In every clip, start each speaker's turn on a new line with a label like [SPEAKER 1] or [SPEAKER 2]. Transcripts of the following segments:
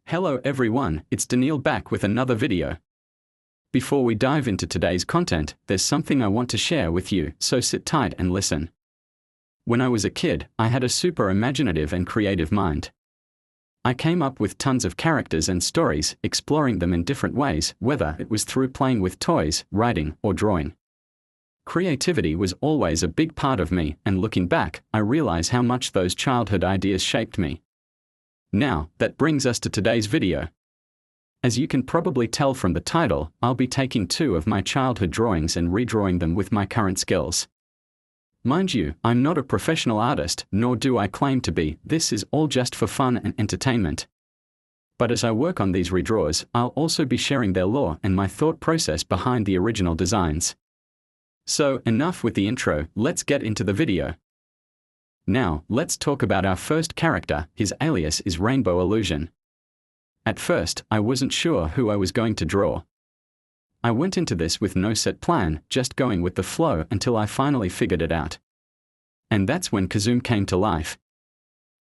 [SPEAKER 1] Hello everyone, it's Daniil back with another video. Before we dive into today's content, there's something I want to share with you, so sit tight and listen. When I was a kid, I had a super imaginative and creative mind. I came up with tons of characters and stories, exploring them in different ways, whether it was through playing with toys, writing, or drawing. Creativity was always a big part of me, and looking back, I realize how much those childhood ideas shaped me. Now, that brings us to today's video. As you can probably tell from the title, I'll be taking two of my childhood drawings and redrawing them with my current skills. Mind you, I'm not a professional artist, nor do I claim to be. This is all just for fun and entertainment. But as I work on these redraws, I'll also be sharing their lore and my thought process behind the original designs. So, enough with the intro, let's get into the video. Now, let's talk about our first character. His alias is Rainbow Illusion. At first, I wasn't sure who I was going to draw. I went into this with no set plan, just going with the flow until I finally figured it out. And that's when Kazum came to life.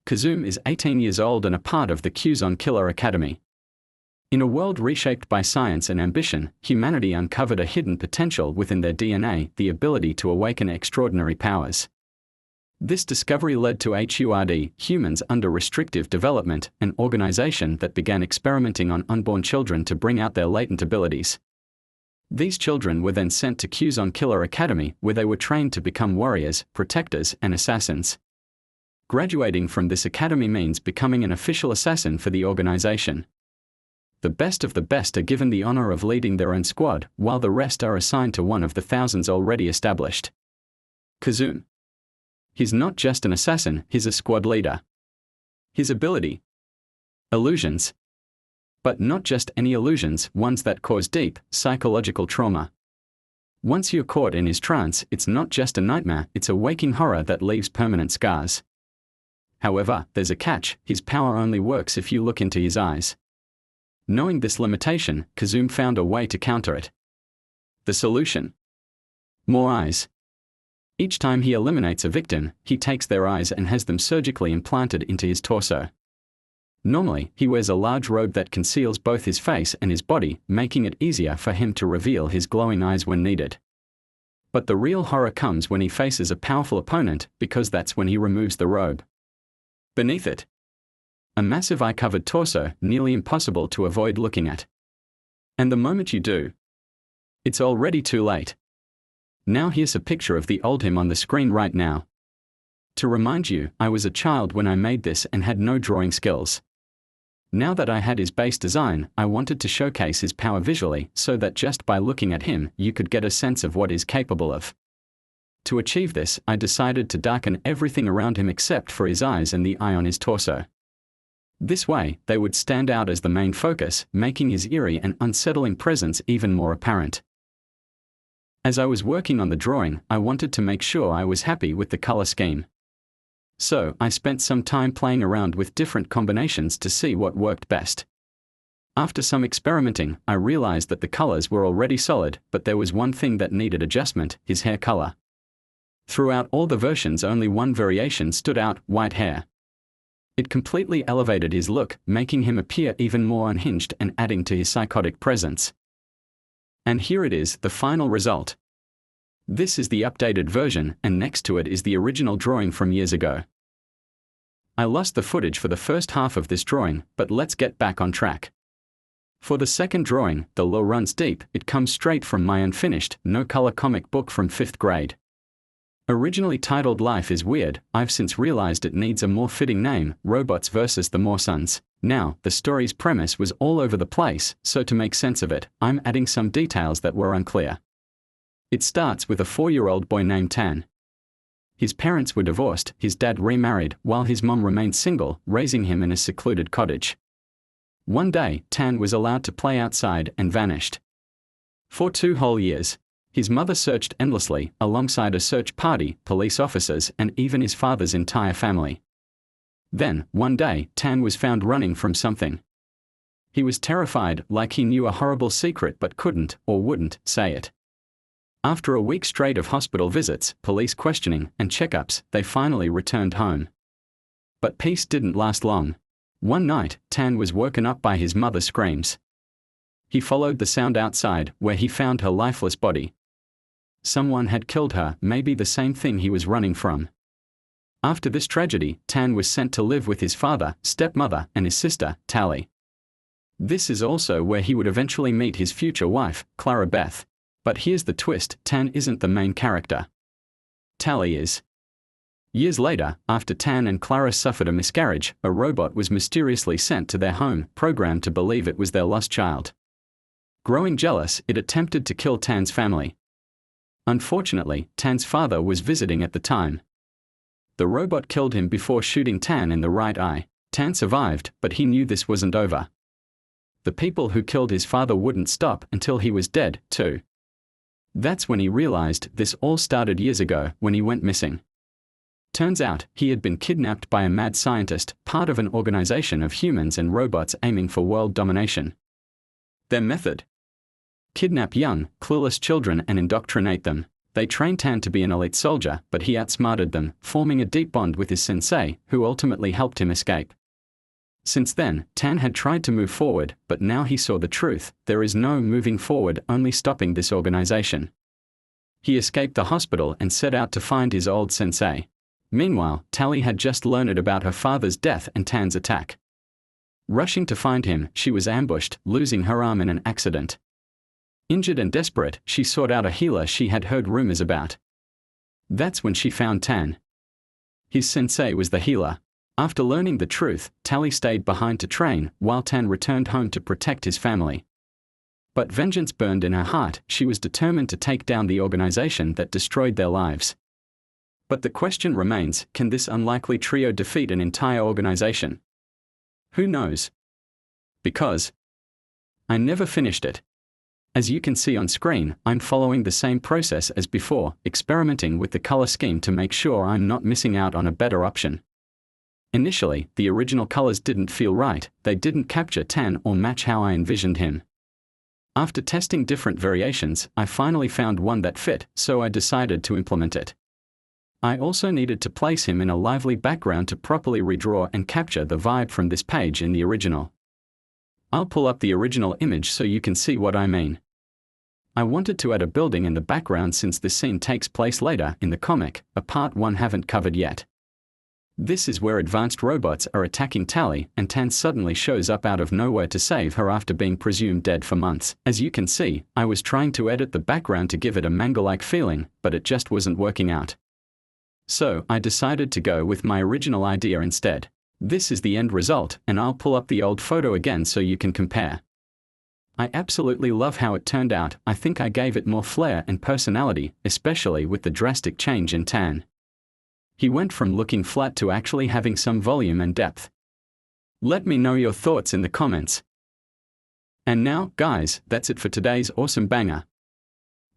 [SPEAKER 1] Kazum is 18 years old and a part of the Kuzon Killer Academy. In a world reshaped by science and ambition, humanity uncovered a hidden potential within their DNA, the ability to awaken extraordinary powers. This discovery led to HURD, Humans Under Restrictive Development, an organization that began experimenting on unborn children to bring out their latent abilities. These children were then sent to Kuzon Killer Academy, where they were trained to become warriors, protectors, and assassins. Graduating from this academy means becoming an official assassin for the organization. The best of the best are given the honor of leading their own squad, while the rest are assigned to one of the thousands already established. Kazum. He's not just an assassin, he's a squad leader. His ability? Illusions. But not just any illusions, ones that cause deep, psychological trauma. Once you're caught in his trance, it's not just a nightmare, it's a waking horror that leaves permanent scars. However, there's a catch: his power only works if you look into his eyes. Knowing this limitation, Kazum found a way to counter it. The solution? More eyes. Each time he eliminates a victim, he takes their eyes and has them surgically implanted into his torso. Normally, he wears a large robe that conceals both his face and his body, making it easier for him to reveal his glowing eyes when needed. But the real horror comes when he faces a powerful opponent, because that's when he removes the robe. Beneath it, a massive eye-covered torso, nearly impossible to avoid looking at. And the moment you do, it's already too late. Now here's a picture of the old him on the screen right now. To remind you, I was a child when I made this and had no drawing skills. Now that I had his base design, I wanted to showcase his power visually, so that just by looking at him, you could get a sense of what he's capable of. To achieve this, I decided to darken everything around him except for his eyes and the eye on his torso. This way, they would stand out as the main focus, making his eerie and unsettling presence even more apparent. As I was working on the drawing, I wanted to make sure I was happy with the color scheme. So, I spent some time playing around with different combinations to see what worked best. After some experimenting, I realized that the colors were already solid, but there was one thing that needed adjustment: his hair color. Throughout all the versions, only one variation stood out: white hair. It completely elevated his look, making him appear even more unhinged and adding to his psychotic presence. And here it is, the final result. This is the updated version, and next to it is the original drawing from years ago. I lost the footage for the first half of this drawing, but let's get back on track. For the second drawing, the lore runs deep. It comes straight from my unfinished, no-color comic book from 5th grade. Originally titled Life is Weird, I've since realized it needs a more fitting name: Robots vs. the Morsons. Now, the story's premise was all over the place, so to make sense of it, I'm adding some details that were unclear. It starts with a 4-year-old boy named Tan. His parents were divorced, his dad remarried, while his mom remained single, raising him in a secluded cottage. One day, Tan was allowed to play outside and vanished. For 2 whole years, his mother searched endlessly, alongside a search party, police officers, and even his father's entire family. Then, one day, Tan was found running from something. He was terrified, like he knew a horrible secret but couldn't, or wouldn't, say it. After a week straight of hospital visits, police questioning, and checkups, they finally returned home. But peace didn't last long. One night, Tan was woken up by his mother's screams. He followed the sound outside, where he found her lifeless body. Someone had killed her, maybe the same thing he was running from. After this tragedy, Tan was sent to live with his father, stepmother, and his sister, Tally. This is also where he would eventually meet his future wife, Clara Beth. But here's the twist, Tan isn't the main character. Tally is. Years later, after Tan and Clara suffered a miscarriage, a robot was mysteriously sent to their home, programmed to believe it was their lost child. Growing jealous, it attempted to kill Tan's family. Unfortunately, Tan's father was visiting at the time. The robot killed him before shooting Tan in the right eye. Tan survived, but he knew this wasn't over. The people who killed his father wouldn't stop until he was dead, too. That's when he realized this all started years ago, when he went missing. Turns out, he had been kidnapped by a mad scientist, part of an organization of humans and robots aiming for world domination. Their method? Kidnap young, clueless children and indoctrinate them. They trained Tan to be an elite soldier, but he outsmarted them, forming a deep bond with his sensei, who ultimately helped him escape. Since then, Tan had tried to move forward, but now he saw the truth. There is no moving forward, only stopping this organization. He escaped the hospital and set out to find his old sensei. Meanwhile, Tally had just learned about her father's death and Tan's attack. Rushing to find him, she was ambushed, losing her arm in an accident. Injured and desperate, she sought out a healer she had heard rumors about. That's when she found Tan. His sensei was the healer. After learning the truth, Tally stayed behind to train, while Tan returned home to protect his family. But vengeance burned in her heart. She was determined to take down the organization that destroyed their lives. But the question remains, can this unlikely trio defeat an entire organization? Who knows? Because I never finished it. As you can see on screen, I'm following the same process as before, experimenting with the color scheme to make sure I'm not missing out on a better option. Initially, the original colors didn't feel right, they didn't capture Tan or match how I envisioned him. After testing different variations, I finally found one that fit, so I decided to implement it. I also needed to place him in a lively background to properly redraw and capture the vibe from this page in the original. I'll pull up the original image so you can see what I mean. I wanted to add a building in the background since this scene takes place later in the comic, a part 1 haven't covered yet. This is where advanced robots are attacking Tally, and Tan suddenly shows up out of nowhere to save her after being presumed dead for months. As you can see, I was trying to edit the background to give it a manga-like feeling, but it just wasn't working out. So, I decided to go with my original idea instead. This is the end result, and I'll pull up the old photo again so you can compare. I absolutely love how it turned out. I think I gave it more flair and personality, especially with the drastic change in Tan. He went from looking flat to actually having some volume and depth. Let me know your thoughts in the comments. And now, guys, that's it for today's awesome banger.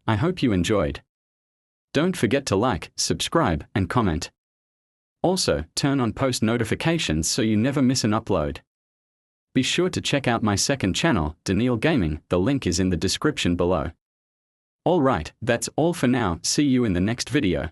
[SPEAKER 1] I hope you enjoyed. Don't forget to like, subscribe, and comment. Also, turn on post notifications so you never miss an upload. Be sure to check out my second channel, Daniil Gaming, the link is in the description below. Alright, that's all for now, see you in the next video.